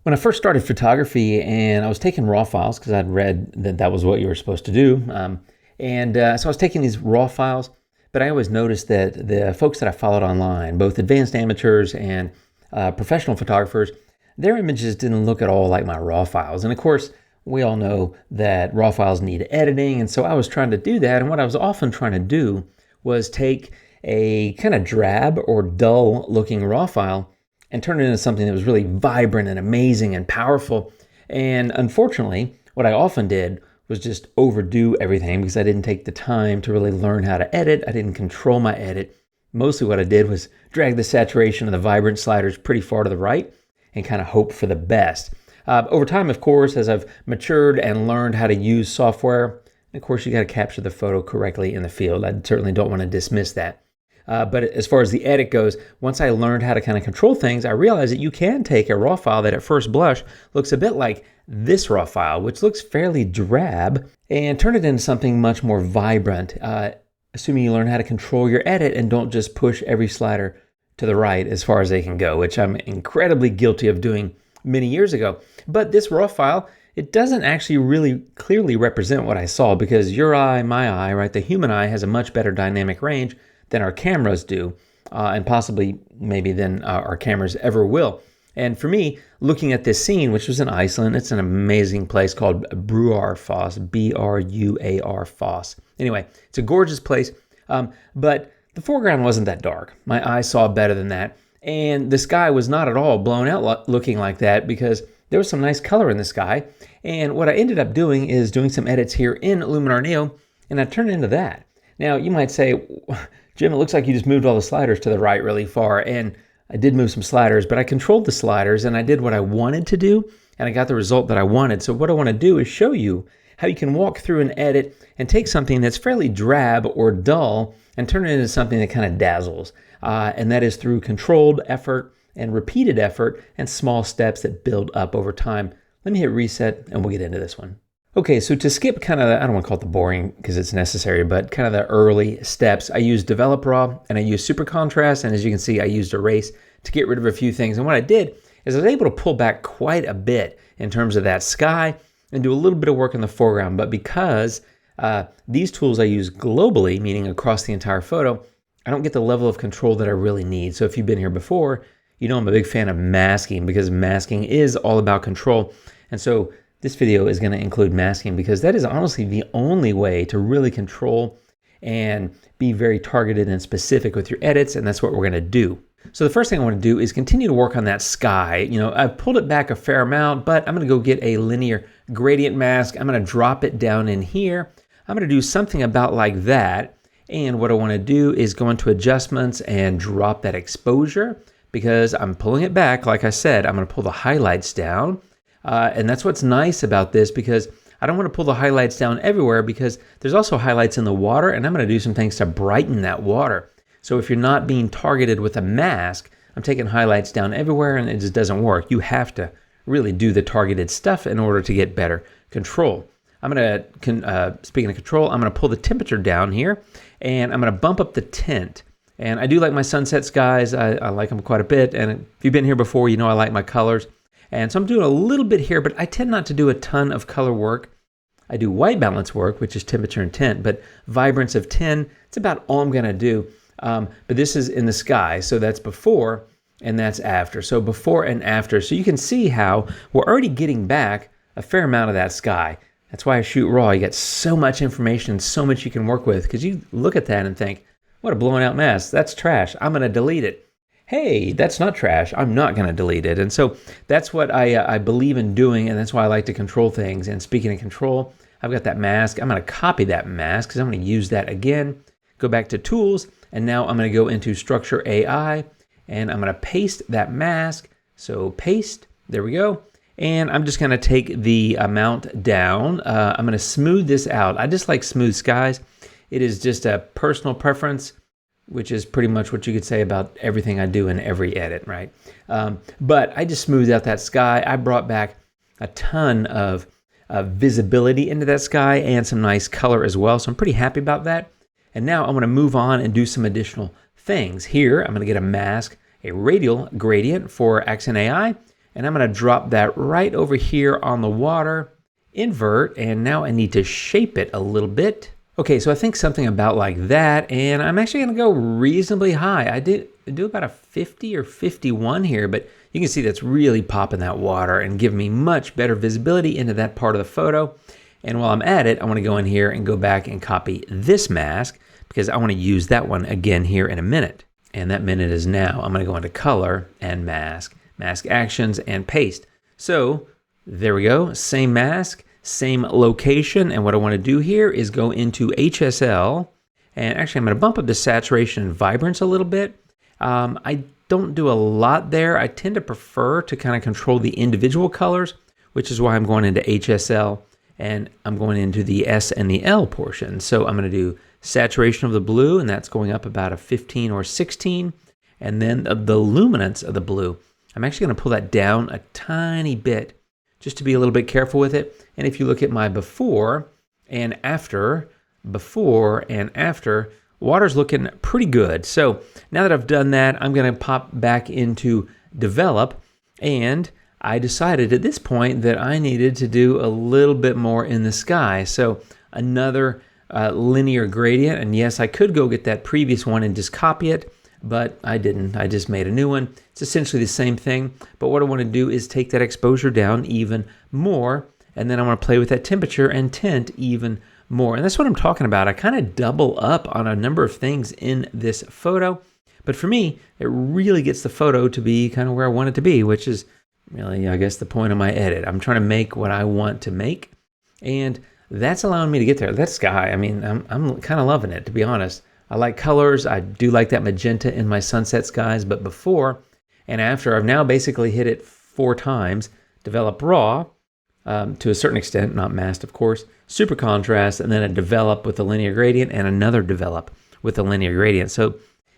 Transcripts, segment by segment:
When I first started photography and I was taking raw files because I'd read that that was what you were supposed to do. So I was taking these raw files, but I always noticed that the folks that I followed online, both advanced amateurs and professional photographers, their images didn't look at all like my raw files. And of course, we all know that raw files need editing. And so I was trying to do that. And what I was often trying to do was take a kind of drab or dull looking raw file and turn it into something that was really vibrant and amazing and powerful. And unfortunately, what I often did was just overdo everything because I didn't take the time to really learn how to edit. I didn't control my edit. Mostly what I did was drag the saturation of the vibrant sliders pretty far to the right and kind of hope for the best. Over time, of course, as I've matured and learned how to use software, of course, you got to capture the photo correctly in the field. I certainly don't want to dismiss that. But as far as the edit goes, once I learned how to kind of control things, I realized that you can take a raw file that at first blush looks a bit like this raw file, which looks fairly drab, and turn it into something much more vibrant, assuming you learn how to control your edit and don't just push every slider to the right as far as they can go, which I'm incredibly guilty of doing many years ago. But this raw file, it doesn't actually really clearly represent what I saw because your eye, my eye, right? The human eye has a much better dynamic range than our cameras do, and possibly maybe than our cameras ever will. And for me, looking at this scene, which was in Iceland, it's an amazing place called Bruarfoss, B-R-U-A-R Foss. Anyway, it's a gorgeous place, but the foreground wasn't that dark. My eye saw better than that. And the sky was not at all blown out looking like that because there was some nice color in the sky. And what I ended up doing is doing some edits here in Luminar Neo, and I turned it into that. Now, you might say, Jim, it looks like you just moved all the sliders to the right really far. And I did move some sliders, but I controlled the sliders and I did what I wanted to do, and I got the result that I wanted. So what I want to do is show you how you can walk through an edit and take something that's fairly drab or dull and turn it into something that kind of dazzles. And that is through controlled effort and repeated effort and small steps that build up over time. Let me hit reset and we'll get into this one. Okay, so to skip kind of, I don't want to call it the boring because it's necessary, but kind of the early steps, I used Develop Raw and I used Super Contrast. And as you can see, I used Erase to get rid of a few things. And what I did is I was able to pull back quite a bit in terms of that sky and do a little bit of work in the foreground. But because these tools I use globally, meaning across the entire photo, I don't get the level of control that I really need. So if you've been here before, you know I'm a big fan of masking because masking is all about control. And so this video is going to include masking because that is honestly the only way to really control and be very targeted and specific with your edits, and that's what we're going to do. So the first thing I want to do is continue to work on that sky. You know, I've pulled it back a fair amount, but I'm going to go get a linear gradient mask. I'm going to drop it down in here. I'm going to do something about like that. And what I want to do is go into adjustments and drop that exposure because I'm pulling it back. Like I said, I'm going to pull the highlights down. And that's what's nice about this because I don't want to pull the highlights down everywhere because there's also highlights in the water and I'm going to do some things to brighten that water. So if you're not being targeted with a mask, I'm taking highlights down everywhere and it just doesn't work. You have to really do the targeted stuff in order to get better control. I'm going to, speaking of control, I'm going to pull the temperature down here and I'm going to bump up the tint. And I do like my sunset skies. I like them quite a bit. And if you've been here before, you know I like my colors. And so I'm doing a little bit here, but I tend not to do a ton of color work. I do white balance work, which is temperature and tint, but vibrance of 10, it's about all I'm going to do. But this is in the sky, so that's before and that's after. So before and after. So you can see how we're already getting back a fair amount of that sky. That's why I shoot raw. You get so much information, so much you can work with, because you look at that and think, what a blown out mess. That's trash. I'm going to delete it. Hey, that's not trash. I'm not going to delete it. And so that's what I believe in doing, and that's why I like to control things. And speaking of control, I've got that mask. I'm going to copy that mask because I'm going to use that again. Go back to Tools, and now I'm going to go into Structure AI, and I'm going to paste that mask. So paste, there we go. And I'm just going to take the amount down. I'm going to smooth this out. I just like smooth skies. It is just a personal preference, which is pretty much what you could say about everything I do in every edit, right? But I just smoothed out that sky. I brought back a ton of visibility into that sky and some nice color as well. So I'm pretty happy about that. And now I'm going to move on and do some additional things. Here, I'm going to get a mask, a radial gradient for Accent AI, and I'm going to drop that right over here on the water, invert, and now I need to shape it a little bit. Okay, so I think something about like that, and I'm actually going to go reasonably high. I do about a 50 or 51 here, but you can see that's really popping that water and giving me much better visibility into that part of the photo. And while I'm at it, I want to go in here and go back and copy this mask because I want to use that one again here in a minute. And that minute is now. I'm going to go into color and mask, mask actions, and paste. So there we go, same mask, same location. And what I want to do here is go into HSL. And actually, I'm going to bump up the saturation and vibrance a little bit. I don't do a lot there. I tend to prefer to kind of control the individual colors, which is why I'm going into HSL and I'm going into the S and the L portion. So I'm going to do saturation of the blue, and that's going up about a 15 or 16. And then the luminance of the blue, I'm actually going to pull that down a tiny bit just to be a little bit careful with it. And if you look at my before and after, water's looking pretty good. So now that I've done that, I'm going to pop back into develop, and I decided at this point that I needed to do a little bit more in the sky. So another linear gradient, and yes, I could go get that previous one and just copy it, but I didn't. I just made a new one. It's essentially the same thing, but what I want to do is take that exposure down even more, and then I want to play with that temperature and tint even more. And that's what I'm talking about. I kind of double up on a number of things in this photo, but for me, it really gets the photo to be kind of where I want it to be, which is really, I guess, the point of my edit. I'm trying to make what I want to make, and that's allowing me to get there. That sky, I mean, I'm kind of loving it, to be honest. I like colors. I do like that magenta in my sunset skies, but before and after, I've now basically hit it 4 times. Develop raw, to a certain extent, not masked, of course, super contrast, and then a develop with a linear gradient, and another develop with a linear gradient. So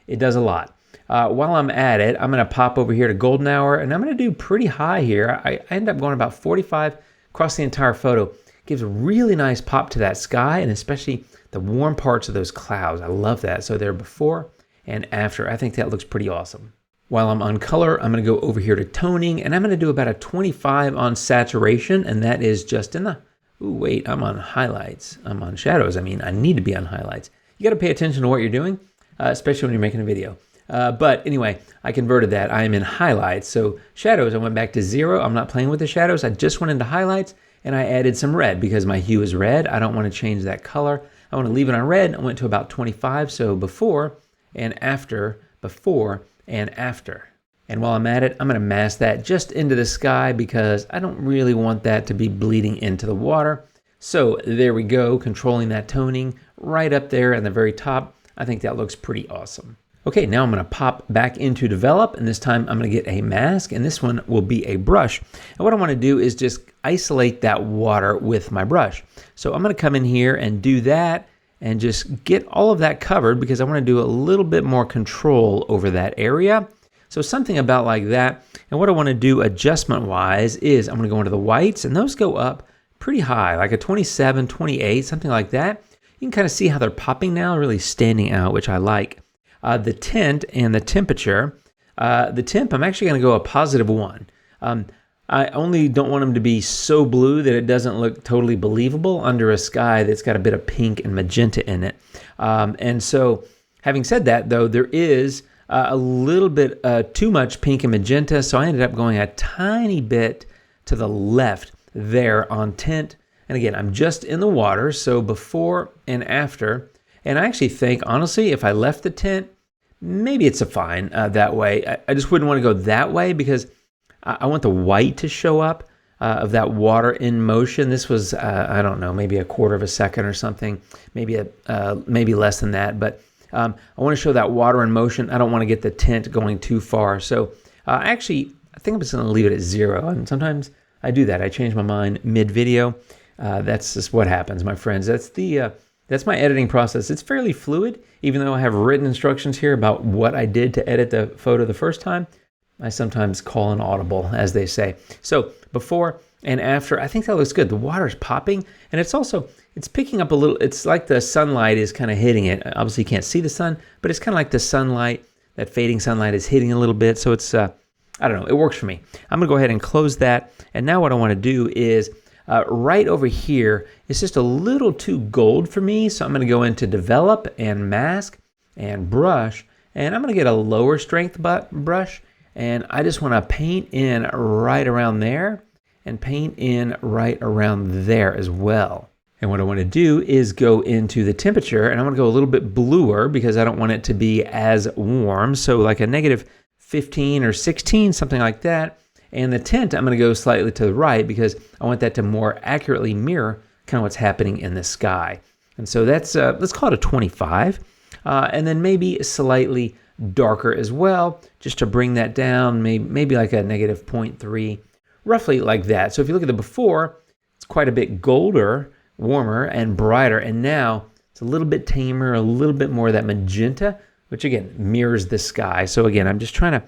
it does a lot. While I'm at it, I'm going to pop over here to golden hour, and I'm going to do pretty high here. I end up going about 45 across the entire photo. Gives a really nice pop to that sky, and especially the warm parts of those clouds. I love that. So there before and after, I think that looks pretty awesome. While I'm on color, I'm going to go over here to toning, and I'm going to do about a 25 on saturation, and that is just in the, ooh, wait, I'm on highlights. I'm on shadows. I mean, I need to be on highlights. You got to pay attention to what you're doing, especially when you're making a video. But anyway, I converted that. I am in highlights. So shadows, I went back to 0. I'm not playing with the shadows. I just went into highlights, and I added some red because my hue is red. I don't want to change that color. I want to leave it on red. I went to about 25. So before and after, before and after. And while I'm at it, I'm going to mask that just into the sky because I don't really want that to be bleeding into the water. So there we go, controlling that toning right up there at the very top. I think that looks pretty awesome. Okay, now I'm going to pop back into develop, and this time I'm going to get a mask, and this one will be a brush. And what I want to do is just isolate that water with my brush. So I'm going to come in here and do that and just get all of that covered because I want to do a little bit more control over that area. So something about like that. And what I want to do adjustment-wise is I'm going to go into the whites, and those go up pretty high, like a 27, 28, something like that. You can kind of see how they're popping now, really standing out, which I like. The tint and the temperature. The temp, I'm actually going to go a +1. I only don't want them to be so blue that it doesn't look totally believable under a sky that's got a bit of pink and magenta in it. And so, having said that, though, there is a little bit too much pink and magenta, so I ended up going a tiny bit to the left there on tint. And again, I'm just in the water, so before and after. And I actually think, honestly, if I left the tint, maybe it's a fine that way. I just wouldn't want to go that way because I want the white to show up of that water in motion. This was, I don't know, maybe a quarter of a second or something, maybe maybe less than that. But I want to show that water in motion. I don't want to get the tint going too far. So actually, I think I'm just going to leave it at 0. And sometimes I do that. I change my mind mid-video. That's just what happens, my friends. That's my editing process. It's fairly fluid, even though I have written instructions here about what I did to edit the photo the first time. I sometimes call an audible, as they say. So before and after, I think that looks good. The water's popping, and it's picking up a little. It's like the sunlight is kind of hitting it. Obviously, you can't see the sun, but it's kind of like the sunlight, that fading sunlight is hitting a little bit. So it's, I I don't know, it works for me. I'm gonna go ahead and close that. And now what I wanna do is right over here, it's just a little too gold for me. So I'm gonna go into develop and mask and brush. And I'm gonna get a lower strength brush. And I just wanna paint in right around there and paint in right around there as well. And what I want to do is go into the temperature, and I'm going to go a little bit bluer because I don't want it to be as warm. So like a -15 or 16, something like that. And the tint, I'm going to go slightly to the right because I want that to more accurately mirror kind of what's happening in the sky. And so that's, let's call it a 25. And then maybe slightly darker as well, just to bring that down, maybe like a -0.3, roughly like that. So if you look at the before, it's quite a bit golder, warmer and brighter, and now it's a little bit tamer, a little bit more of that magenta, which again mirrors the sky. So again, I'm just trying to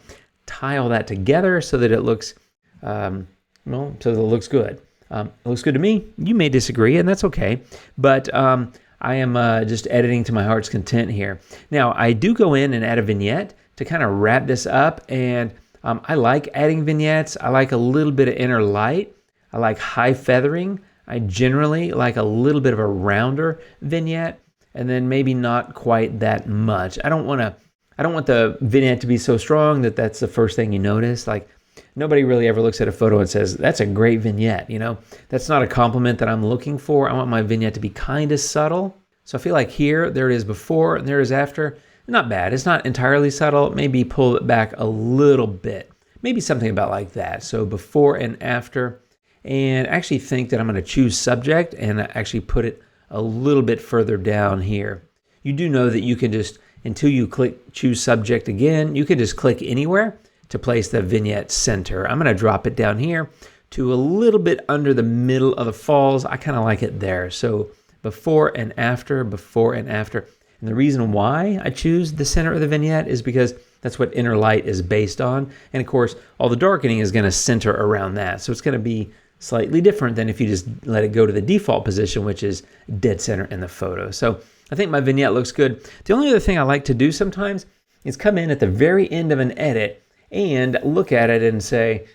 tie all that together so that it looks, so that it looks good. It looks good to me. You may disagree, and that's okay. But I am just editing to my heart's content here. Now I do go in and add a vignette to kind of wrap this up, and I like adding vignettes. I like a little bit of inner light. I like high feathering. I generally like a little bit of a rounder vignette, and then maybe not quite that much. I don't want the vignette to be so strong that that's the first thing you notice. Like, nobody really ever looks at a photo and says, that's a great vignette, you know? That's not a compliment that I'm looking for. I want my vignette to be kind of subtle. So I feel like here, there it is before, and there it is after. Not bad. It's not entirely subtle. Maybe pull it back a little bit. Maybe something about like that. So before and after. And I actually think that I'm going to choose subject and actually put it a little bit further down here. You do know that you can just, until you click choose subject again, you can just click anywhere to place the vignette center. I'm going to drop it down here to a little bit under the middle of the falls. I kind of like it there. So before and after, before and after. And the reason why I choose the center of the vignette is because that's what inner light is based on. And of course, all the darkening is going to center around that. So it's going to be slightly different than if you just let it go to the default position, which is dead center in the photo. So I think my vignette looks good. The only other thing I like to do sometimes is come in at the very end of an edit and look at it and say,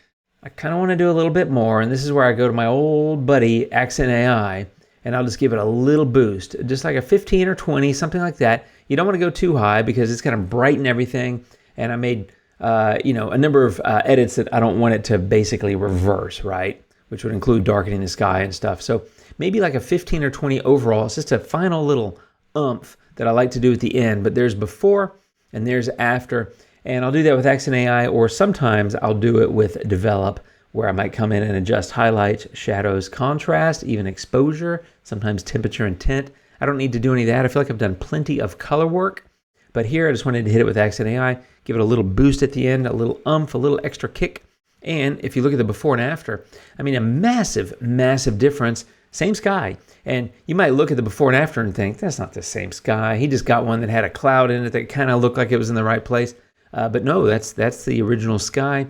I kind of want to do a little bit more. And this is where I go to my old buddy, Accent AI, and I'll just give it a little boost, just like a 15 or 20, something like that. You don't want to go too high because it's going to brighten everything. And I made, a number of edits that I don't want it to basically reverse, right? Which would include darkening the sky and stuff. So maybe like a 15 or 20 overall. It's just a final little oomph that I like to do at the end. But there's before and there's after. And I'll do that with Accent AI, or sometimes I'll do it with Develop, where I might come in and adjust highlights, shadows, contrast, even exposure, sometimes temperature and tint. I don't need to do any of that. I feel like I've done plenty of color work. But here I just wanted to hit it with Accent AI, give it a little boost at the end, a little oomph, a little extra kick. And if you look at the before and after, I mean, a massive, massive difference. Same sky. And you might look at the before and after and think, that's not the same sky. He just got one that had a cloud in it that kind of looked like it was in the right place. But no, that's the original sky.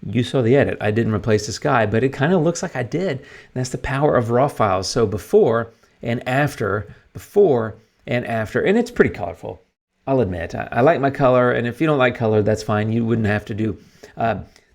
You saw the edit. I didn't replace the sky, but it kind of looks like I did. And that's the power of raw files. So before and after, before and after. And it's pretty colorful. I'll admit. I like my color. And if you don't like color, that's fine. You wouldn't have to do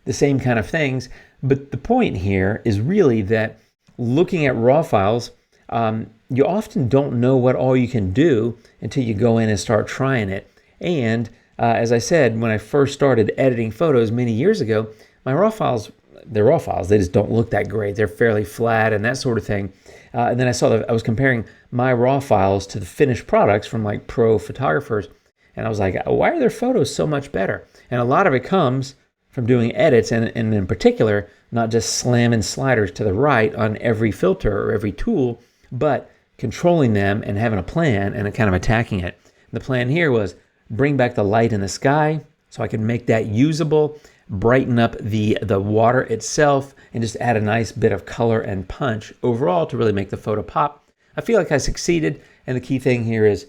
the same kind of things. But the point here is really that looking at raw files, you often don't know what all you can do until you go in and start trying it. And as I said, when I first started editing photos many years ago, my raw files, they're raw files. They just don't look that great. They're fairly flat and that sort of thing. And then I saw that I was comparing my raw files to the finished products from like pro photographers. And I was like, why are their photos so much better? And a lot of it comes from doing edits, and in particular, not just slamming sliders to the right on every filter or every tool, but controlling them and having a plan and kind of attacking it. The plan here was bring back the light in the sky so I can make that usable, brighten up the water itself, and just add a nice bit of color and punch overall to really make the photo pop. I feel like I succeeded, and the key thing here is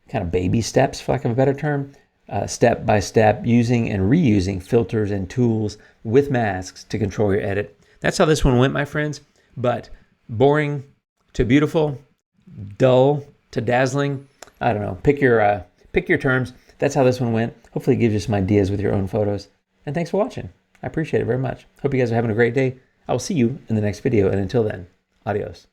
kind of baby steps, for lack of a better term. Step by step, using and reusing filters and tools with masks to control your edit. That's how this one went, my friends. But boring to beautiful, dull to dazzling. I don't know. Pick your terms. That's how this one went. Hopefully it gives you some ideas with your own photos. And thanks for watching. I appreciate it very much. Hope you guys are having a great day. I will see you in the next video, and until then, adios.